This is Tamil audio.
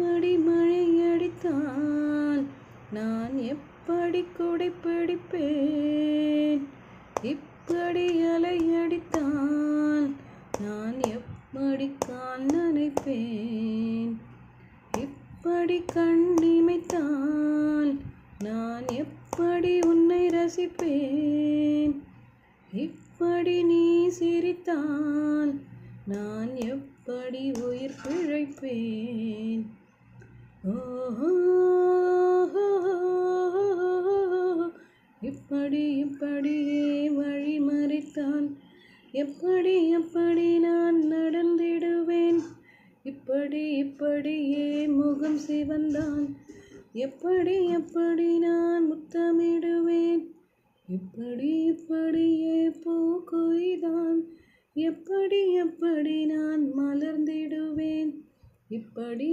இப்படி மழையடித்தால் நான் எப்படி கொடை பிடிப்பேன்? இப்படி அலையடித்தால் நான் எப்படி கால் நனைப்பேன்? இப்படி கண்ணிமைத்தால் நான் எப்படி உன்னை ரசிப்பேன்? இப்படி நீ சிரித்தால் நான் எப்படி உயிர் பிழைப்பேன்? இப்படியே வழி மறித்தான் எப்படி நான் நடந்திடுவேன்? இப்படியே முகம் சிவந்தான் எப்படி நான் முத்தமிடுவேன்? இப்படியே பூ கொய்தான் எப்படி நான் மலர்ந்திடுவேன்? இப்படி